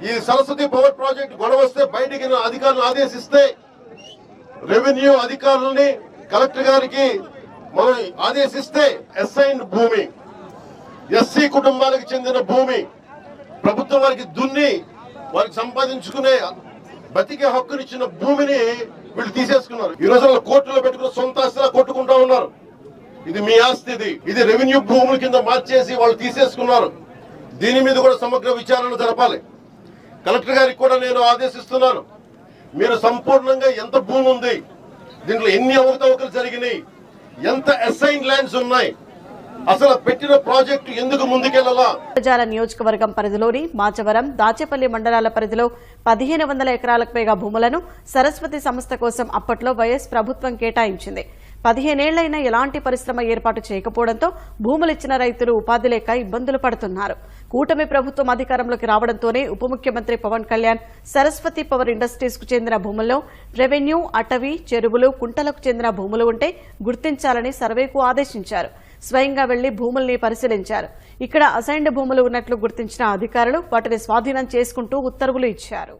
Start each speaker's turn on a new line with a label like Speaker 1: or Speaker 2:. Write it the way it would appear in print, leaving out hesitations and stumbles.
Speaker 1: ఈ Saraswati power project గొడవ వస్తే బయటికి అధికారులను ఆదేశిస్తే రెవెన్యూ అధికారులని కలెక్టర్ గారికి మనం ఆదేశిస్తే అసైన్డ్ భూమి ఎస్సీ కుటుంబాలకు చెందిన భూమి ప్రభుత్వం వారికి దున్ని వారికి సంపాదించుకునే బతికే హక్కునిచ్చిన భూమిని వీళ్ళు తీసేసుకున్నారు. ఈ రోజుల్లో కోర్టులో పెట్టుకున్న సొంత ఆస్తిలా కొట్టుకుంటా ఉన్నారు. ఇది మీ ఆస్తి, ఇది రెవెన్యూ భూముల కింద మార్చేసి వాళ్ళు తీసేసుకున్నారు. దీని మీద కూడా సమగ్ర విచారణ జరపాలి. కలెక్టర్ గారికి కూడా నేను ఆదేశిస్తున్నాను, మీరు సంపూర్ణంగా ఎంత భూమి ఉంది, దీంట్లో ఎన్ని అవకతవకలు జరిగినాయి, ఎంత అసైన్ ల్యాండ్స్ ఉన్నాయి, అసలు పెట్టిన ప్రాజెక్టు ఎందుకు ముందుకెళ్లాలా.
Speaker 2: ప్రజాల నియోజకవర్గం పరిధిలోని మాచవరం, దాచేపల్లి మండలాల పరిధిలో 1500 ఎకరాలకు పైగా భూములను సరస్వతి సంస్థ కోసం అప్పట్లో వైఎస్ ప్రభుత్వం కేటాయించింది. 15 ఏళ్లైనా ఎలాంటి పరిశ్రమ ఏర్పాటు చేయకపోవడంతో భూములిచ్చిన రైతులు ఉపాధి లేక ఇబ్బందులు పడుతున్నారు. కూటమి ప్రభుత్వం అధికారంలోకి రావడంతోనే ఉప ముఖ్యమంత్రి పవన్ కళ్యాణ్ సరస్వతి పవర్ ఇండస్ట్రీస్ కు చెందిన భూముల్లో రెవెన్యూ, అటవీ, చెరువులు, కుంటలకు చెందిన భూములు ఉంటే గుర్తించాలని సర్వేకు ఆదేశించారు. స్వయంగా వెళ్లి భూముల్ని పరిశీలించారు. ఇక్కడ అసైన్డ్ భూములు ఉన్నట్లు గుర్తించిన అధికారులు వాటిని స్వాధీనం చేసుకుంటూ ఉత్తర్వులు ఇచ్చారు.